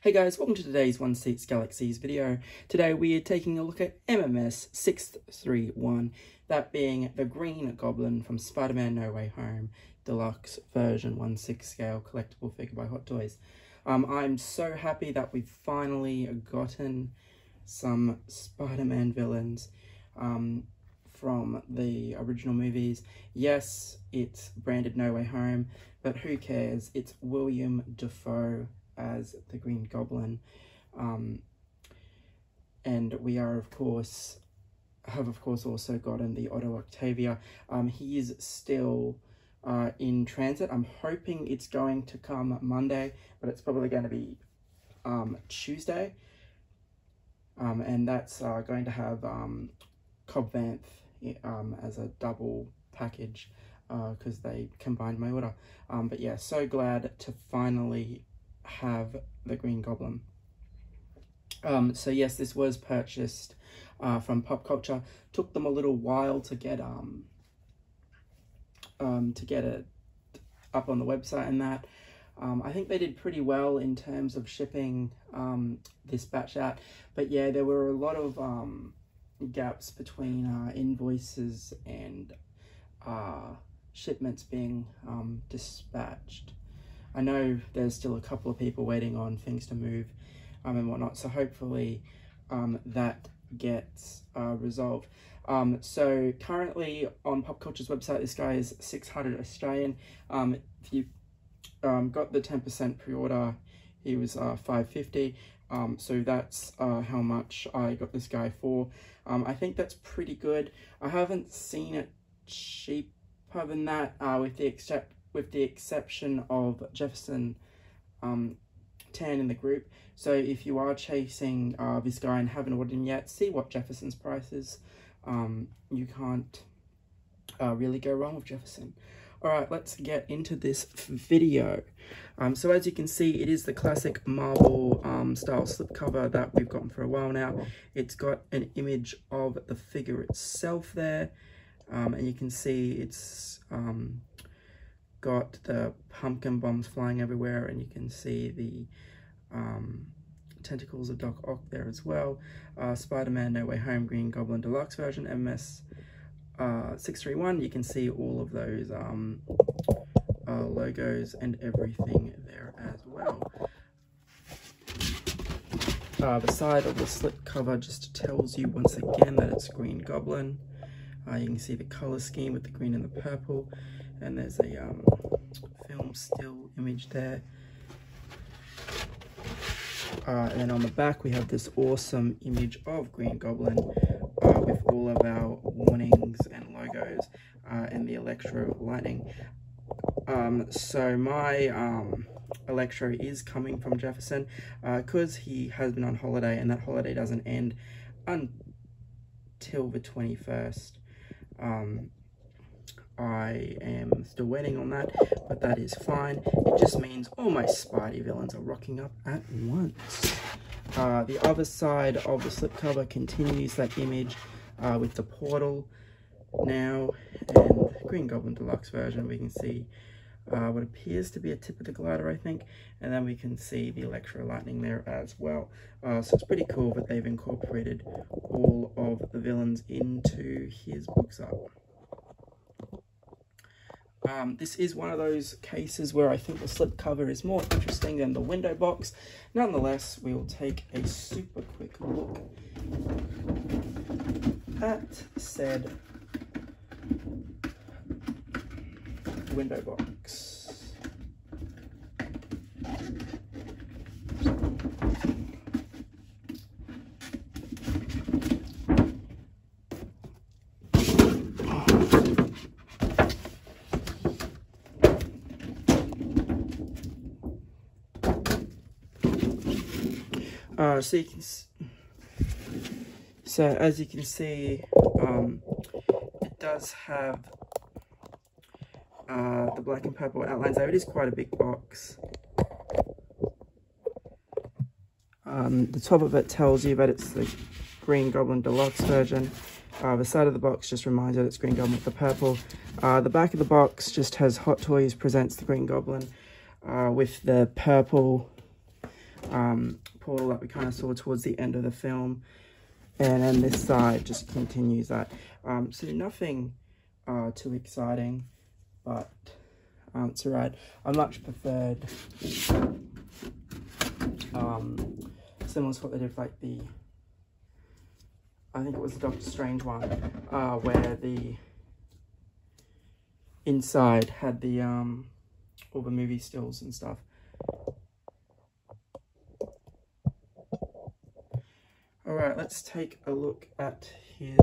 Hey guys, welcome to today's One Seats Galaxies video. Today we are taking a look at MMS 631, that being the Green Goblin from Spider-Man No Way Home, Deluxe version 1/6 scale collectible figure by Hot Toys. I'm so happy that we've finally gotten some Spider-Man villains from the original movies. Yes, it's branded No Way Home, but who cares? It's William Dafoe as the Green Goblin, and we have of course also gotten the Otto Octavia. He is still in transit. I'm hoping it's going to come Monday, but it's probably going to be Tuesday, and that's going to have Cobb Vanth as a double package because they combined my order. But yeah, so glad to finally have the Green Goblin. So yes, this was purchased from Pop Culture. Took them a little while to get it up on the website and that. I think they did pretty well in terms of shipping this batch out, but yeah, there were a lot of gaps between invoices and shipments being dispatched. I know there's still a couple of people waiting on things to move and whatnot, so hopefully that gets resolved. So currently on Pop Culture's website, this guy is 600 Australian. If you got the 10% pre-order, he was 550. So that's how much I got this guy for. I think that's pretty good. I haven't seen it cheaper than that, with the exception of Jefferson 10 in the group. So if you are chasing this guy and haven't ordered him yet, see what Jefferson's price is. You can't really go wrong with Jefferson. Alright, let's get into this video. So as you can see, it is the classic Marvel style slipcover that we've gotten for a while now. It's got an image of the figure itself there, and you can see it's got the pumpkin bombs flying everywhere, and you can see the tentacles of Doc Ock there as well. Spider-Man No Way Home Green Goblin Deluxe version, MMS 631. You can see all of those logos and everything there as well. The side of the slip cover just tells you once again that it's Green Goblin. You can see the color scheme with the green and the purple, and there's a film still image there. And then on the back we have this awesome image of Green Goblin with all of our warnings and logos and the Electro Lightning. So my Electro is coming from Jefferson because he has been on holiday, and that holiday doesn't end until the 21st. I am still waiting on that, but that is fine. It just means all my Spidey villains are rocking up at once. The other side of the slipcover continues that image with the portal now, and Green Goblin Deluxe version. We can see what appears to be a tip of the glider, I think, and then we can see the Electro Lightning there as well. So it's pretty cool that they've incorporated all of the villains into his box art. This is one of those cases where I think the slipcover is more interesting than the window box. Nonetheless, we will take a super quick look at said window box. So as you can see, it does have the black and purple outlines there. It is quite a big box. The top of it tells you that it's the Green Goblin Deluxe version. The side of the box just reminds you that it's Green Goblin with the purple. The back of the box just has Hot Toys presents the Green Goblin with the purple portal that we kind of saw towards the end of the film. And then this side just continues that. So nothing too exciting, but it's alright. I much preferred similar to what they did with like the, I think it was the Doctor Strange one, where the inside had the all the movie stills and stuff. Alright, let's take a look at his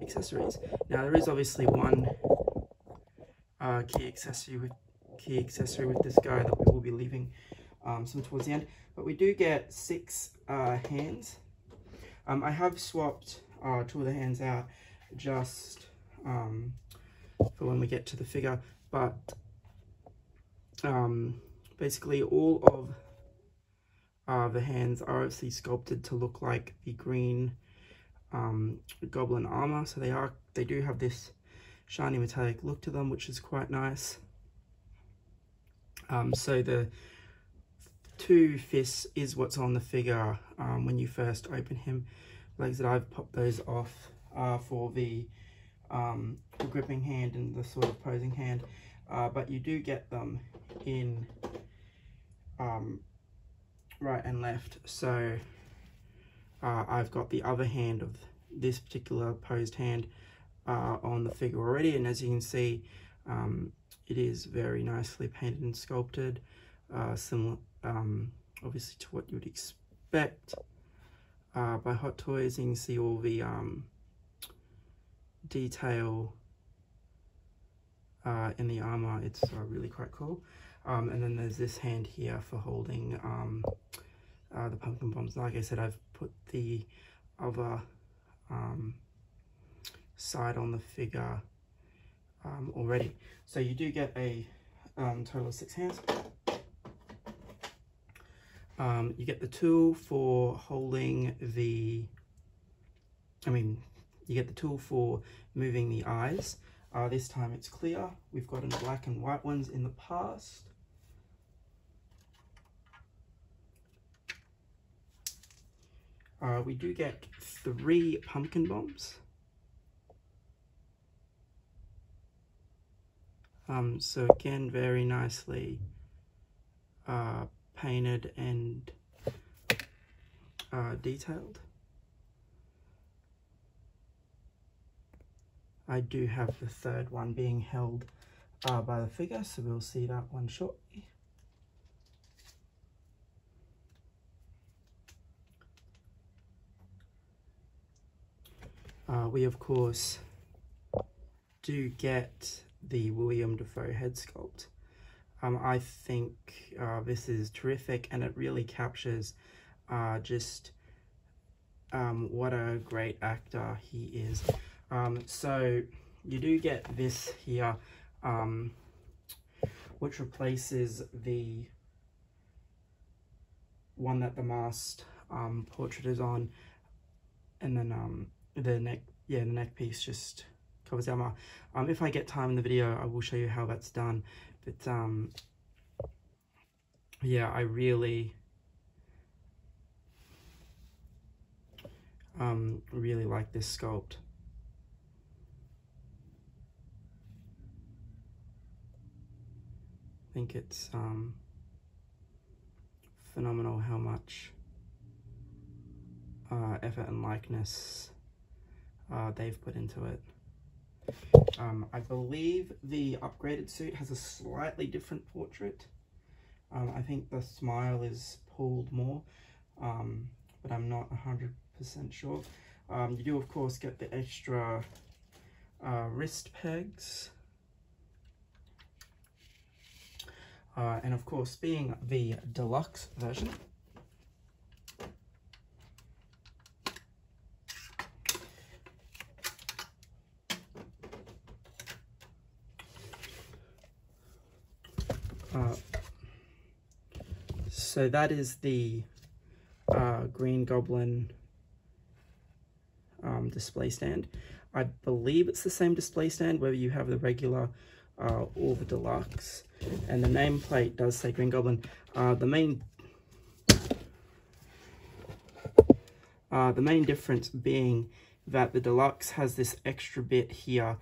accessories. Now there is obviously one key accessory with this guy that we will be leaving some towards the end, but we do get 6 hands. I have swapped 2 of the hands out just for when we get to the figure, but basically all of the hands are obviously sculpted to look like the green Goblin armor, so they do have this shiny metallic look to them, which is quite nice. So the 2 fists is what's on the figure when you first open him. Like I said, I've popped those off for the gripping hand and the sort of posing hand, but you do get them in right and left. So I've got the other hand of this particular posed hand on the figure already, and as you can see, it is very nicely painted and sculpted, similar obviously to what you would expect by Hot Toys. And you can see all the detail in the armor. It's really quite cool. And then there's this hand here for holding the pumpkin bombs. Like I said, I've put the other side on the figure already. So you do get a total of 6 hands. You get the tool for holding the, you get the tool for moving the eyes. This time it's clear. We've gotten black and white ones in the past. We do get 3 pumpkin bombs. So again, very nicely painted and detailed. I do have the 3rd one being held by the figure, so we'll see that one shortly. We of course do get the William Dafoe head sculpt. I think this is terrific, and it really captures just what a great actor he is. So you do get this here, which replaces the one that the masked portrait is on, and then the neck piece just covers the armor. If I get time in the video, I will show you how that's done. But yeah, I really really like this sculpt. I think it's phenomenal how much effort and likeness they've put into it. I believe the upgraded suit has a slightly different portrait. I think the smile is pulled more, but I'm not 100% sure. You do of course get the extra wrist pegs. And of course, being the deluxe version, so that is the Green Goblin display stand. I believe it's the same display stand whether you have the regular or the deluxe, and the nameplate does say Green Goblin. The main The main difference being that the Deluxe has this extra bit here,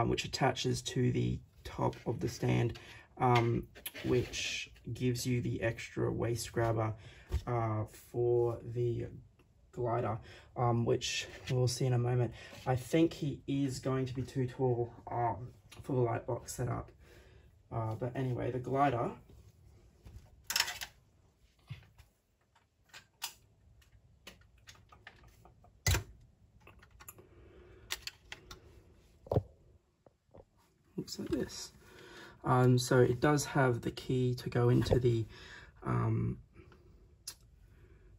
which attaches to the top of the stand, which gives you the extra waist grabber for the glider, which we'll see in a moment. I think he is going to be too tall for the light box setup. But anyway, the glider looks like this. So it does have the key to go into the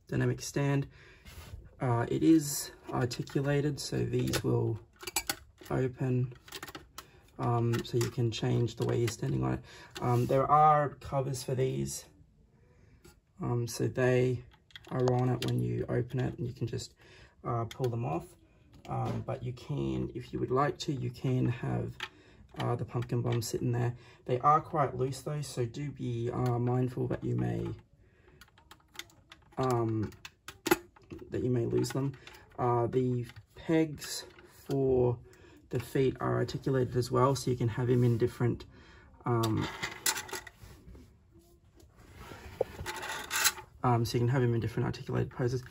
dynamic stand. It is articulated, so these will open, so you can change the way you're standing on it. There are covers for these, so they are on it when you open it, and you can just pull them off. But you can, if you would like to, you can have the pumpkin bomb sitting there. They are quite loose though, so do be mindful that you may lose them. The pegs for the feet are articulated as well, so you can have him in different articulated poses.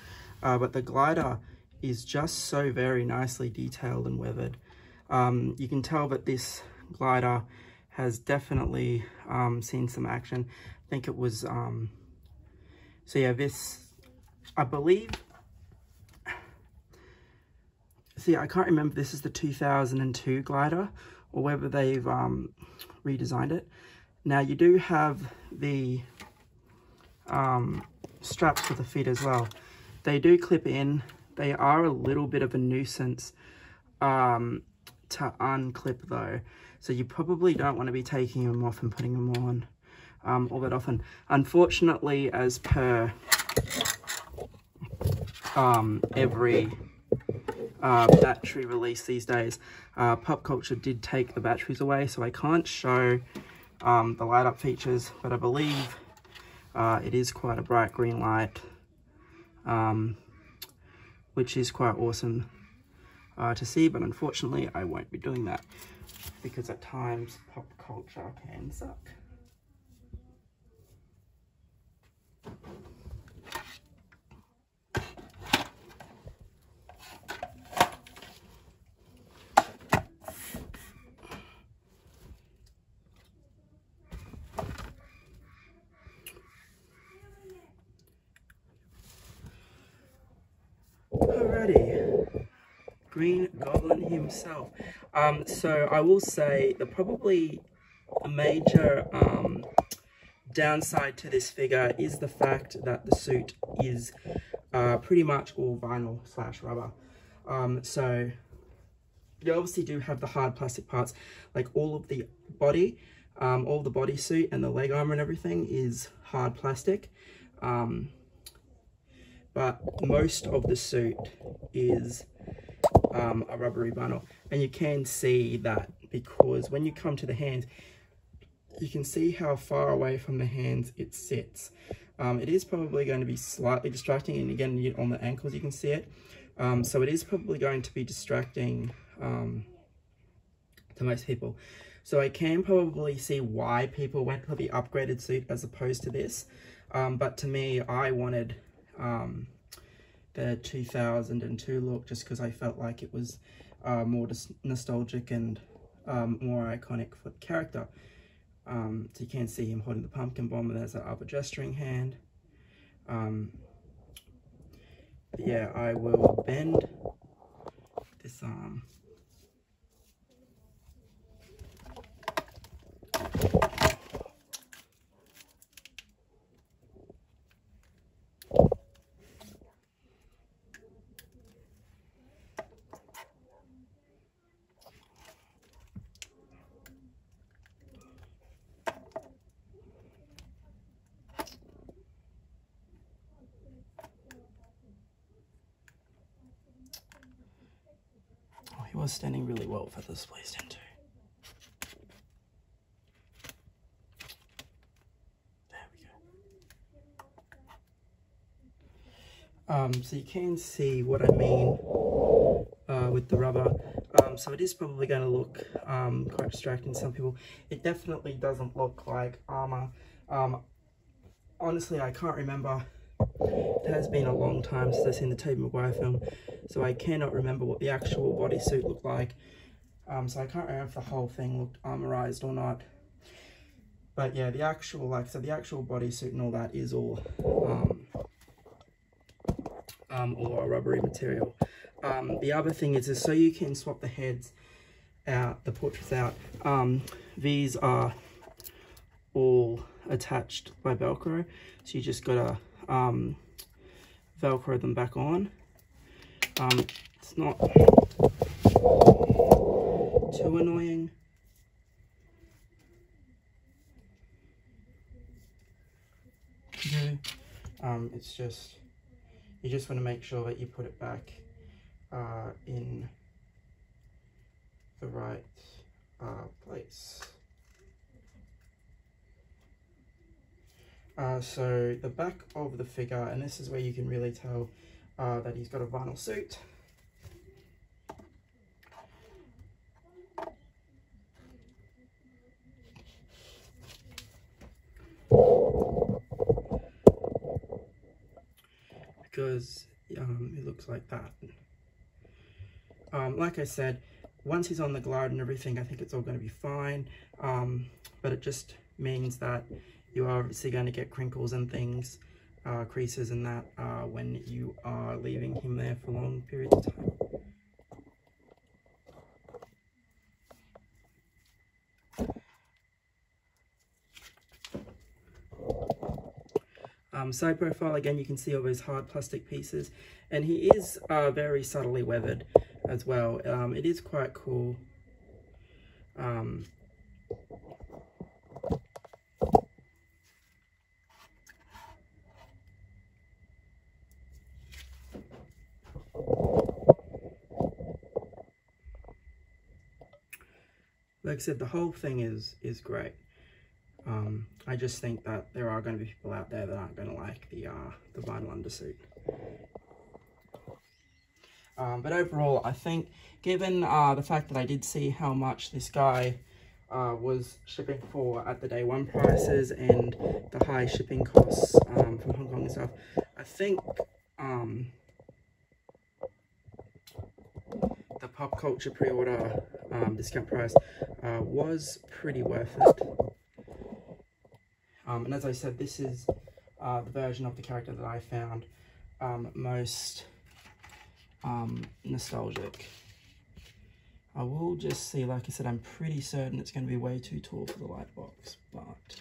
But the glider is just so very nicely detailed and weathered. You can tell that this glider has definitely seen some action. I think it was so yeah, this, I believe, see, I can't remember, this is the 2002 glider or whether they've redesigned it. Now you do have the straps for the feet as well. They do clip in. They are a little bit of a nuisance to unclip though, so you probably don't want to be taking them off and putting them on all that often. Unfortunately, as per every battery release these days, pop culture did take the batteries away, so I can't show the light up features, but I believe it is quite a bright green light, which is quite awesome to see, but unfortunately I won't be doing that because at times pop culture can suck. Alrighty, Green Goblin himself. So I will say that probably a major downside to this figure is the fact that the suit is pretty much all vinyl / rubber. So you obviously do have the hard plastic parts, like all of the body, all the bodysuit and the leg armor and everything is hard plastic. But most of the suit is a rubbery vinyl, and you can see that because when you come to the hands, you can see how far away from the hands it sits. It is probably going to be slightly distracting, and again on the ankles you can see it, so it is probably going to be distracting to most people. So I can probably see why people went for the upgraded suit as opposed to this, but to me, I wanted the 2002 look just because I felt like it was more nostalgic and more iconic for the character. So you can see him holding the pumpkin bomb, and there's that other gesturing hand. But yeah, I will bend this arm. He was standing really well for this place too. There we So you can see what I mean with the rubber. So it is probably going to look quite distracting to some people. It definitely doesn't look like armor. Honestly, I can't remember. It has been a long time since I've seen the Tobey Maguire film, so I cannot remember what the actual bodysuit looked like. So I can't remember if the whole thing looked armorized or not. But yeah, the actual, like I said, the actual bodysuit and all that is all a rubbery material. The other thing is so you can swap the heads out, the portraits out. These are all attached by Velcro, so you just gotta Velcro them back on. It's not too annoying. It's just, you just want to make sure that you put it back in the right place. So the back of the figure, and this is where you can really tell that he's got a vinyl suit. Because it looks like that. Like I said, once he's on the glide and everything, I think it's all going to be fine. But it just means that you are obviously going to get crinkles and things, creases and that, when you are leaving him there for long periods of time. Side profile, again, you can see all those hard plastic pieces, and he is very subtly weathered as well. It is quite cool. Like I said, the whole thing is great. I just think that there are going to be people out there that aren't going to like the vinyl undersuit. But overall, I think, given the fact that I did see how much this guy was shipping for at the day one prices and the high shipping costs from Hong Kong and stuff, I think the pop culture pre-order discount price was pretty worth it. And as I said, this is the version of the character that I found most nostalgic. I will just see, like I said, I'm pretty certain it's going to be way too tall for the light box, but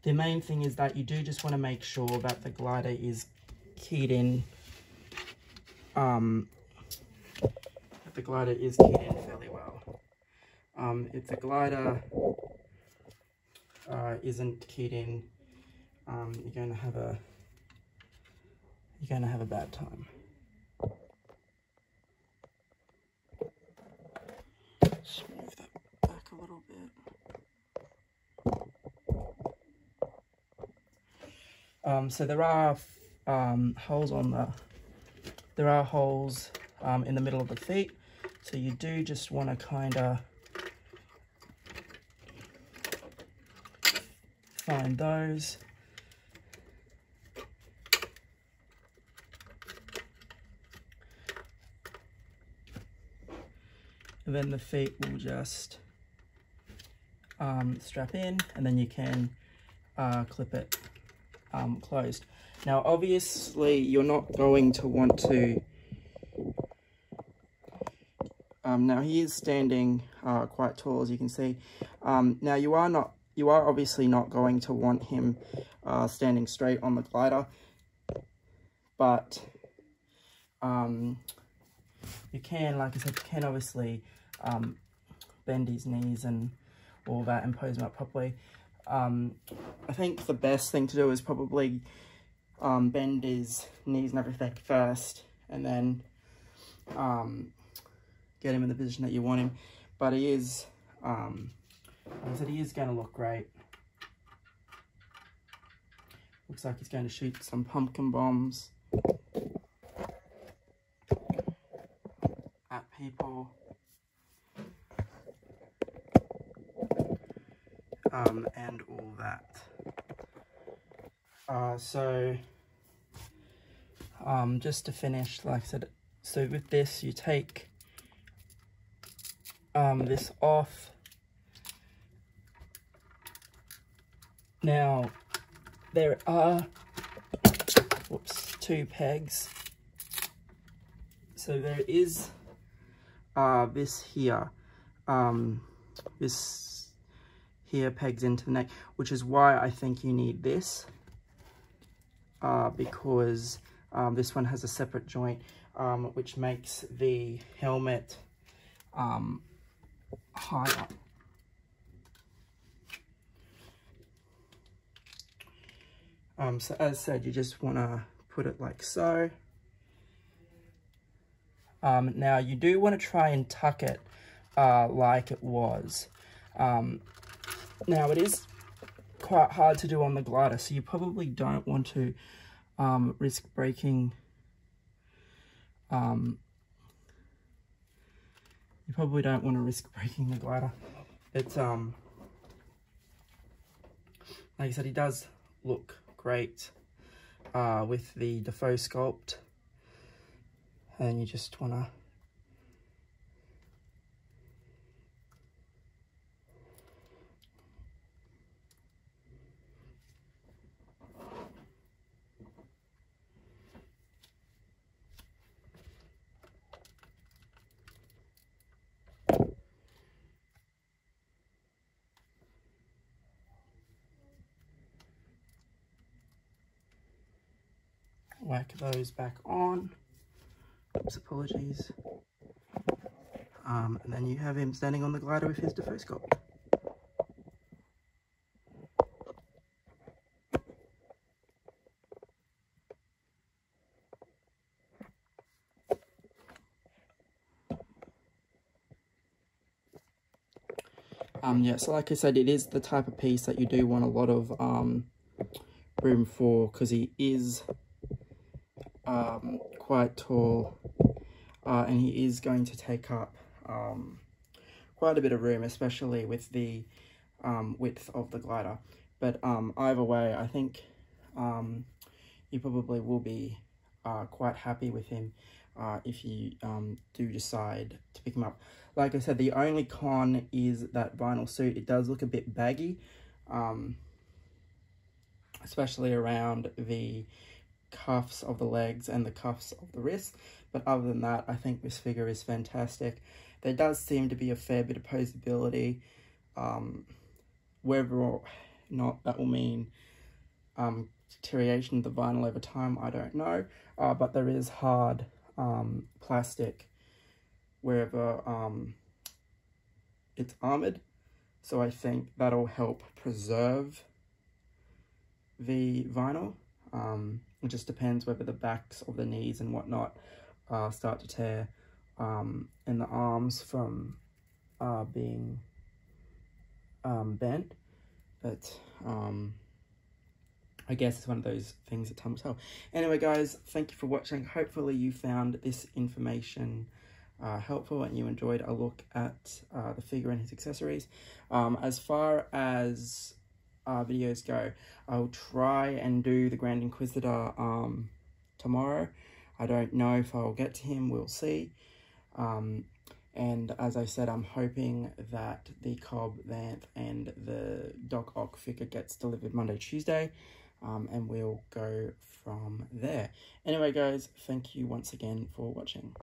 the main thing is that you do just want to make sure that the glider is keyed in, fairly well. If the glider isn't keyed in, you're going to have a bad time. Just move that back a little bit. So there are holes in the middle of the feet, so you do just want to kind of find those. And then the feet will just strap in, and then you can clip it closed. Now obviously you're not going to want to, now he is standing quite tall, as you can see. Now you are obviously not going to want him standing straight on the glider, but you can, like I said, you can obviously bend his knees and all that and pose him up properly. I think the best thing to do is probably bend his knees and everything first, and then get him in the position that you want him. But he is, like I said, he is going to look great. Looks like he's going to shoot some pumpkin bombs at people. And all that. Just to finish, like I said, so with this, you take this off. Now, there are, two pegs. So there is this here, this here pegs into the neck, which is why I think you need this, because this one has a separate joint, which makes the helmet higher. So as said, you just want to put it like so. Now you do want to try and tuck it like it was. Now it is quite hard to do on the glider, so you probably don't want to risk breaking. You probably don't want to risk breaking the glider. It's like I said, he does look great with the Defoe sculpt, and you just want to whack those back on. Oops, apologies. And then you have him standing on the glider with his Defoe sculpt. Yeah, so like I said, it is the type of piece that you do want a lot of room for, because he is quite tall, and he is going to take up quite a bit of room, especially with the width of the glider. But either way, I think you probably will be quite happy with him if you do decide to pick him up. Like I said, the only con is that vinyl suit. It does look a bit baggy, especially around the cuffs of the legs and the cuffs of the wrists. But other than that, I think this figure is fantastic. There does seem to be a fair bit of posability. Whether or not that will mean deterioration of the vinyl over time, I don't know. But there is hard plastic wherever it's armored, so I think that'll help preserve the vinyl. It just depends whether the backs of the knees and whatnot start to tear, and the arms from being bent. But I guess it's one of those things that time will tell. Anyway, guys, thank you for watching. Hopefully you found this information helpful and you enjoyed a look at the figure and his accessories. As far as videos go, I'll try and do the Grand Inquisitor tomorrow. I don't know if I'll get to him, we'll see. And as I said, I'm hoping that the Cobb, Vanth and the Doc Ock figure gets delivered Monday, Tuesday, and we'll go from there. Anyway, guys, thank you once again for watching.